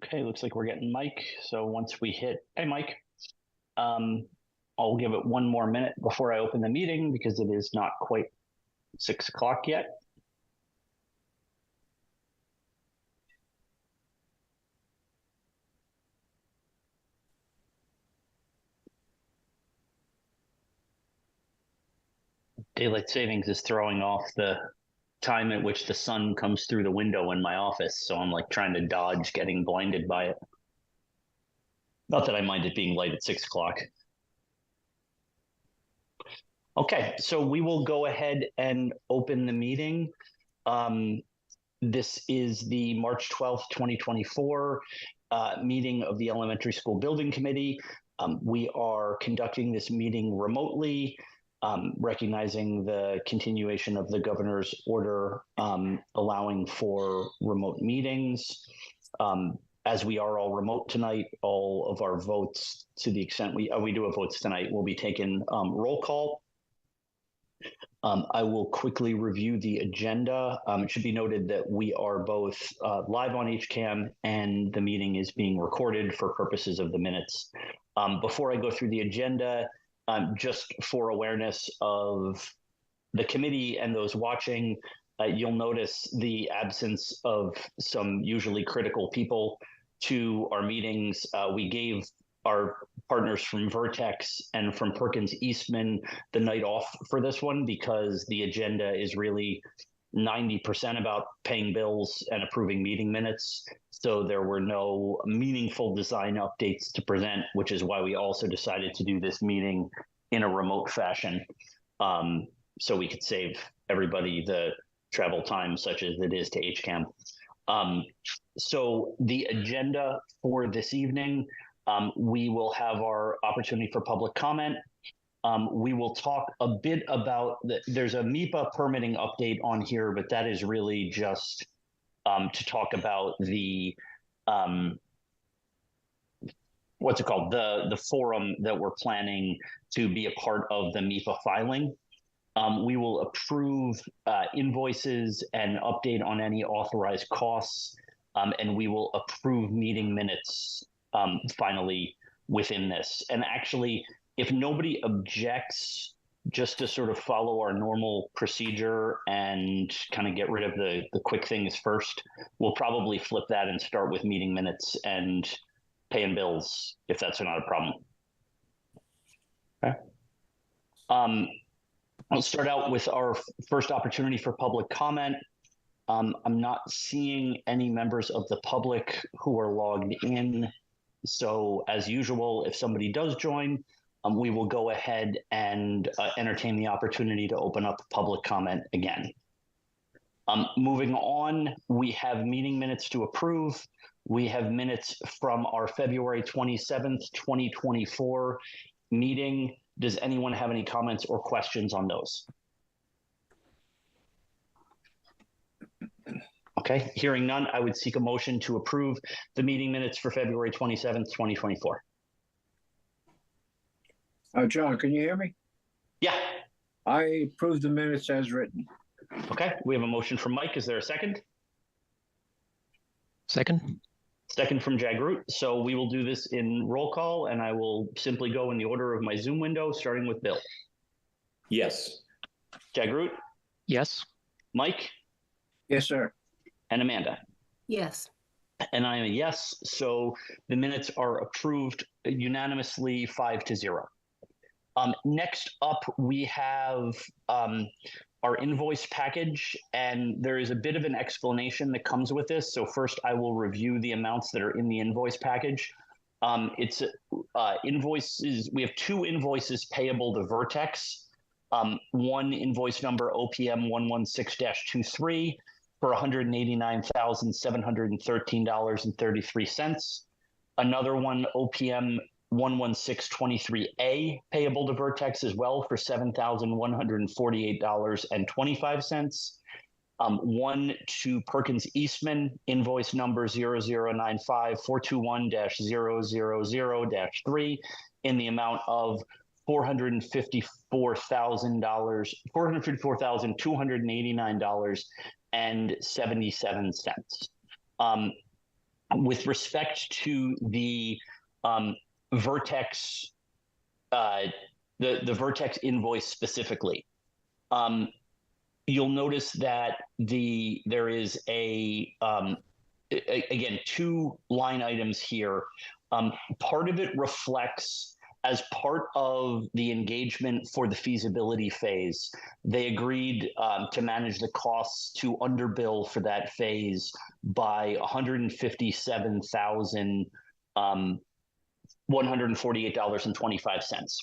Okay, looks like we're getting Mike. So once we hit, hey Mike, um, I'll give it one more minute before I open the meeting because it is not quite 6 o'clock yet. Daylight savings is throwing off the time at which the sun comes through the window in my office. So I'm like trying to dodge getting blinded by it. Not that I mind it being light at 6 o'clock. Okay, so we will go ahead and open the meeting. This is the March 12th, 2024 meeting of the Elementary School Building Committee. We are conducting this meeting remotely, recognizing the continuation of the governor's order allowing for remote meetings. As we are all remote tonight, all of our votes, to the extent we do have votes tonight, will be taken roll call. I will quickly review the agenda. It should be noted that we are both live on HCAM and the meeting is being recorded for purposes of the minutes. Before I go through the agenda, just for awareness of the committee and those watching, you'll notice the absence of some usually critical people to our meetings. We gave our partners from Vertex and from Perkins Eastman the night off for this one because the agenda is really 90% about paying bills and approving meeting minutes. So there were no meaningful design updates to present, which is why we also decided to do this meeting in a remote fashion. So we could save everybody the travel time such as it is to HCAM. So the agenda for this evening, we will have our opportunity for public comment. We will talk a bit about, there's a MEPA permitting update on here, but that is really just to talk about the, what's it called? The forum that we're planning to be a part of the MEPA filing. We will approve invoices and update on any authorized costs, and we will approve meeting minutes finally within this. And actually, if nobody objects, just to sort of follow our normal procedure and kind of get rid of the quick things first, we'll probably flip that and start with meeting minutes and paying bills, if that's not a problem. Okay. I'll start out with our first opportunity for public comment. I'm not seeing any members of the public who are logged in. So as usual, if somebody does join, we will go ahead and entertain the opportunity to open up public comment again. Moving on, we have meeting minutes to approve. We have minutes from our February 27th, 2024 meeting. Does anyone have any comments or questions on those? Okay, hearing none, I would seek a motion to approve the meeting minutes for February 27th, 2024. John, can you hear me? Yeah. I approve the minutes as written. Okay, we have a motion from Mike. Is there a second? Second. Second from Jagroot. So we will do this in roll call, and I will simply go in the order of my Zoom window, starting with Bill. Yes. Jagroot? Yes. Mike? Yes, sir. And Amanda? Yes. And I am a yes. So the minutes are approved unanimously 5-0. Next up, we have our invoice package, and there is a bit of an explanation that comes with this. So first, I will review the amounts that are in the invoice package. It's invoices. We have two invoices payable to Vertex. One invoice number OPM 116-23 for $189,713.33. Another one OPM 116-23A payable to Vertex as well for $7,148.25. One to Perkins Eastman, invoice number 0095421-000-3 in the amount of $454,289.77. with respect to the Vertex, the Vertex invoice specifically, you'll notice that there is again, two line items here. Part of it reflects, as part of the engagement for the feasibility phase, they agreed to manage the costs to underbill for that phase by $157,148.25.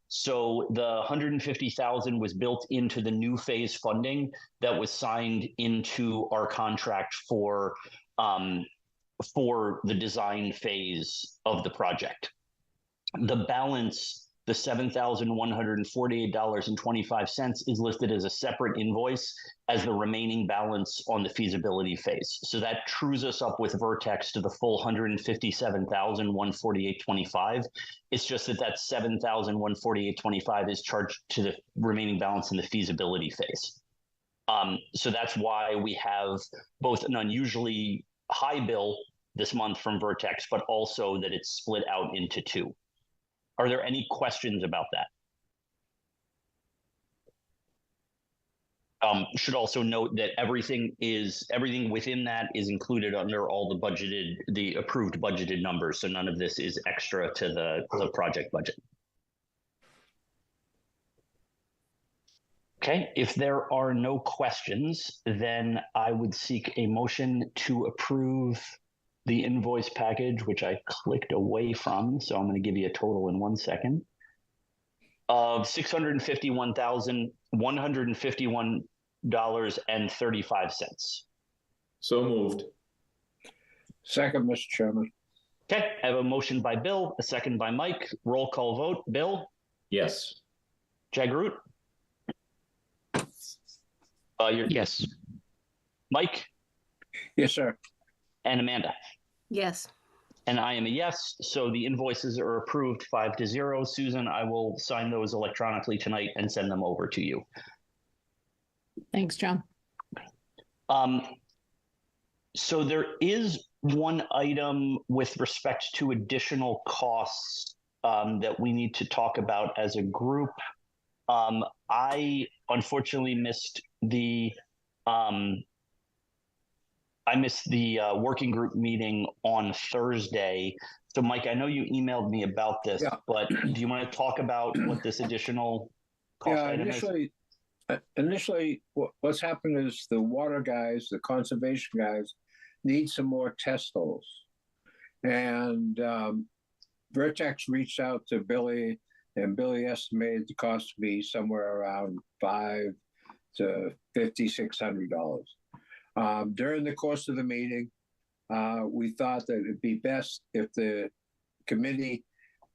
So the $150,000 was built into the new phase funding that was signed into our contract for the design phase of the project. The balance, the $7,148.25, is listed as a separate invoice as the remaining balance on the feasibility phase. So that trues us up with Vertex to the full $157,148.25. It's just that $7,148.25 is charged to the remaining balance in the feasibility phase. So that's why we have both an unusually high bill this month from Vertex, but also that it's split out into two. Are there any questions about that? Should also note that everything within that is included under all the approved budgeted numbers. So none of this is extra to the project budget. Okay, if there are no questions, then I would seek a motion to approve the invoice package, which I clicked away from, so I'm going to give you a total in 1 second, of $651,151.35. So moved. Second, Mr. Chairman. Okay, I have a motion by Bill, a second by Mike. Roll call vote. Bill? Yes. Jagroot? Yes. Mike? Yes, sir. And Amanda? Yes. And I am a yes, so the invoices are approved 5-0. Susan, I will sign those electronically tonight and send them over to you. Thanks, John. So there is one item with respect to additional costs that we need to talk about as a group. I unfortunately missed the working group meeting on Thursday. So Mike, I know you emailed me about this, but do you want to talk about what this additional cost item is? Initially, what's happened is the water guys, the conservation guys, need some more test holes. And Vertex reached out to Billy, and Billy estimated the cost to be somewhere around $500 to $5,600. During the course of the meeting, we thought that it'd be best if the committee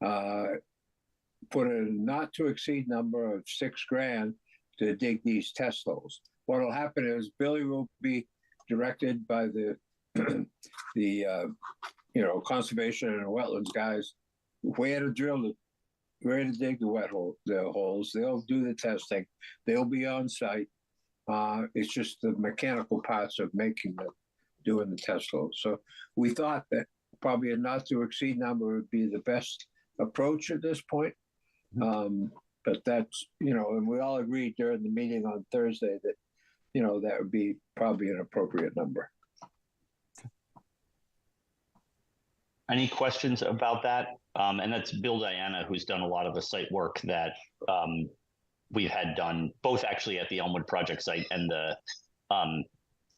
put a not to exceed number of $6,000 to dig these test holes. What will happen is Billy will be directed by the conservation and wetlands guys where to dig the holes. They'll do the testing. They'll be on site. It's just the mechanical parts of doing the test holes. So we thought that probably a not to exceed number would be the best approach at this point. But that's, and we all agreed during the meeting on Thursday that, that would be probably an appropriate number. Any questions about that? And that's Bill Diana, who's done a lot of the site work that we've had done, both actually at the Elmwood project site and the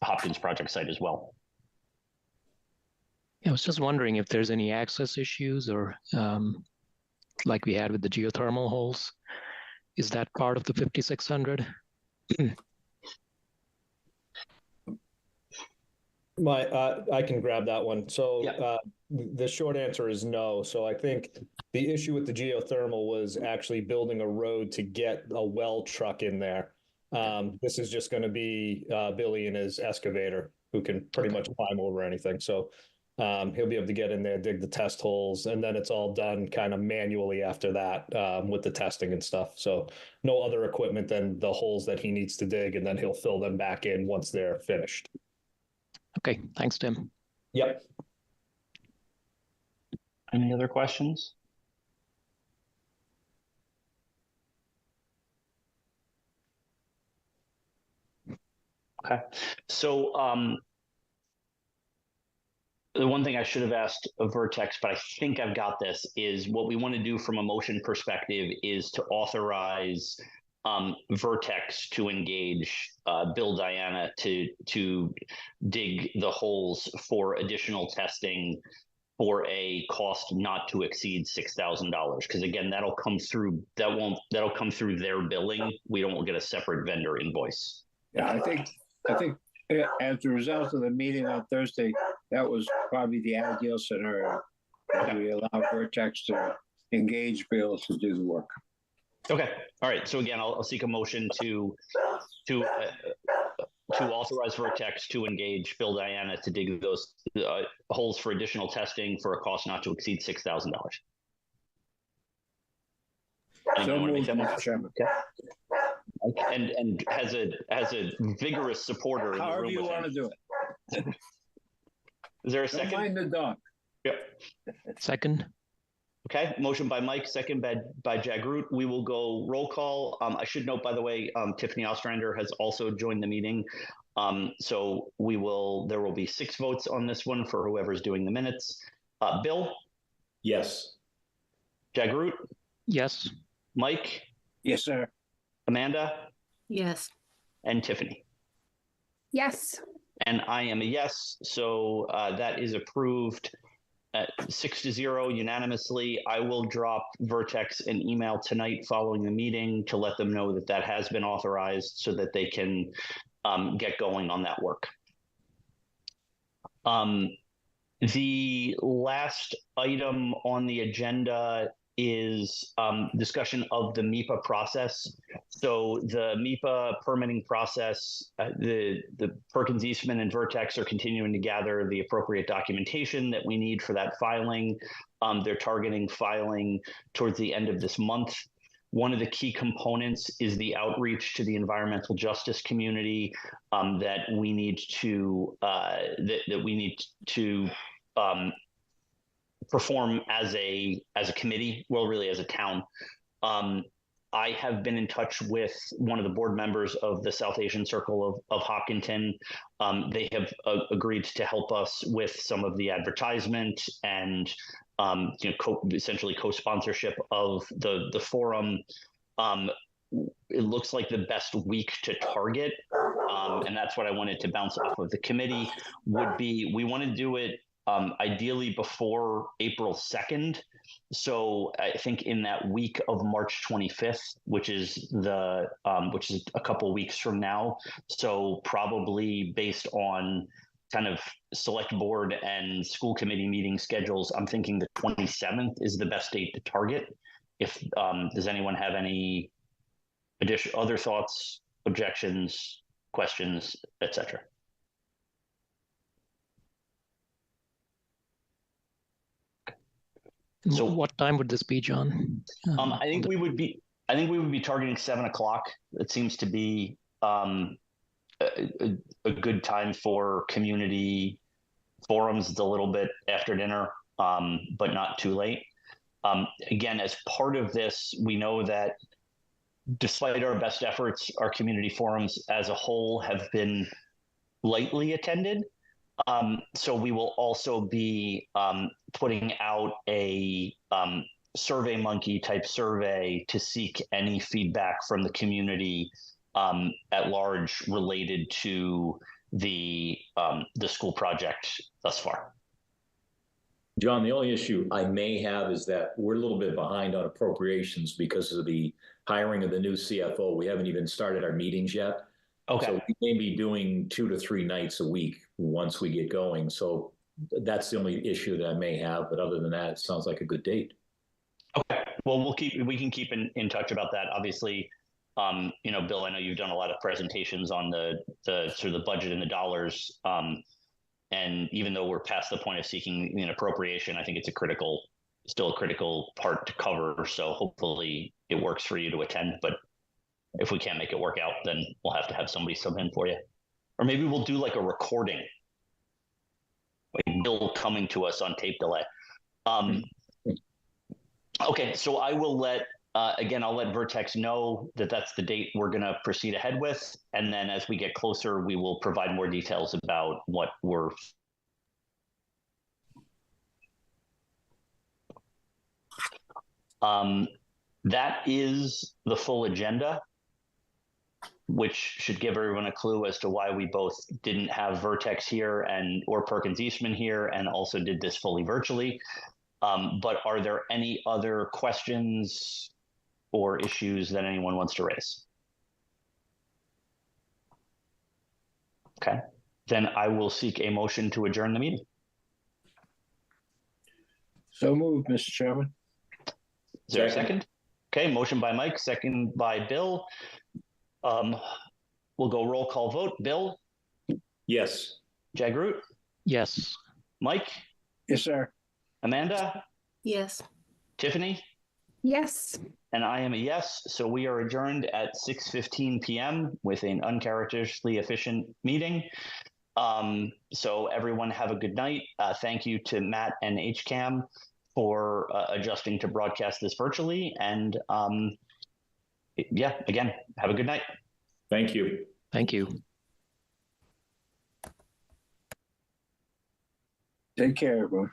Hopkins project site as well. I was just wondering if there's any access issues or like we had with the geothermal holes. Is that part of the 5,600? I can grab that one. So Yeah. The short answer is no. So I think the issue with the geothermal was actually building a road to get a well truck in there. This is just going to be Billy and his excavator, who can pretty much climb over anything. So he'll be able to get in there, dig the test holes, and then it's all done kind of manually after that with the testing and stuff. So no other equipment than the holes that he needs to dig, and then he'll fill them back in once they're finished. Okay, thanks, Tim. Yep. Any other questions? Okay, so the one thing I should have asked of Vertex, but I think I've got this, is what we want to do from a motion perspective is to authorize Vertex to engage Bill Diana to dig the holes for additional testing for a cost not to exceed $6,000. Because again, that'll come through their billing. We don't get a separate vendor invoice. Yeah, I think as a result of the meeting on Thursday, that was probably the ideal scenario. That we allow Vertex to engage Bill to do the work. Okay. All right. So again, I'll seek a motion to authorize Vertex to engage Bill Diana to dig those holes for additional testing for a cost not to exceed $6,000. So Want to make moved, that Mr. motion? Chairman. Okay. And has a vigorous supporter in the However room you with want him. to do it. Is there a Don't second? mind the dog. Yep. Second. Okay, motion by Mike, second by Jagroot. We will go roll call. I should note, by the way, Tiffany Ostrander has also joined the meeting. So there will be 6 votes on this one for whoever's doing the minutes. Bill, Yes. Jagroot, Yes. Mike, Yes, sir. Amanda, Yes. and Tiffany. Yes. And I am a yes, so that is approved. 6-0 unanimously. I will drop Vertex an email tonight following the meeting to let them know that that has been authorized so that they can get going on that work. The last item on the agenda is discussion of the MIPA process. So the MIPA permitting process, the Perkins Eastman and Vertex are continuing to gather the appropriate documentation that we need for that filing. They're targeting filing towards the end of this month. One of the key components is the outreach to the environmental justice community that we need to perform as a committee, well, really as a town. I have been in touch with one of the board members of the South Asian Circle of Hopkinton. They have agreed to help us with some of the advertisement and essentially co-sponsorship of the forum. It looks like the best week to target, and that's what I wanted to bounce off of the committee, would be we want to do it ideally before April 2nd. So I think in that week of March 25th, which is a couple weeks from now. So probably based on kind of select board and school committee meeting schedules, I'm thinking the 27th is the best date to target. If does anyone have any other thoughts, objections, questions, etc.? So what time would this be, John? I think we would be targeting 7 o'clock. It seems to be a good time for community forums. It's a little bit after dinner, but not too late. Again, as part of this, we know that despite our best efforts, our community forums as a whole have been lightly attended. So we will also be putting out a SurveyMonkey type survey to seek any feedback from the community at large related to the school project thus far. John, the only issue I may have is that we're a little bit behind on appropriations because of the hiring of the new CFO. We haven't even started our meetings yet. Okay. So we may be doing 2 to 3 nights a week once we get going. So that's the only issue that I may have. But other than that, it sounds like a good date. Okay. Well, we can keep in touch about that. Obviously, Bill, I know you've done a lot of presentations on the sort of the budget and the dollars. And even though we're past the point of seeking an appropriation, I think it's still a critical part to cover. So hopefully it works for you to attend. But if we can't make it work out, then we'll have to have somebody sub in for you. Or maybe we'll do like a recording, like Bill coming to us on tape delay. Okay, so I will let, again, I'll let Vertex know that that's the date we're going to proceed ahead with. And then as we get closer, we will provide more details about what we're. That is the full agenda, which should give everyone a clue as to why we both didn't have Vertex here or Perkins Eastman here and also did this fully virtually. But are there any other questions or issues that anyone wants to raise? Okay, then I will seek a motion to adjourn the meeting. So moved, Mr. Chairman. Is there a Second. second? Okay, motion by Mike, second by Bill. We'll go roll call vote. Bill, Yes. Jagroot, Yes. Mike, Yes, sir. Amanda, Yes. Tiffany, Yes. and I am a yes. So we are adjourned at 6:15 p.m. with an uncharacteristically efficient meeting. So everyone have a good night. Thank you to Matt and HCAM for adjusting to broadcast this virtually. And yeah, again, have a good night. Thank you. Thank you. Take care, everyone.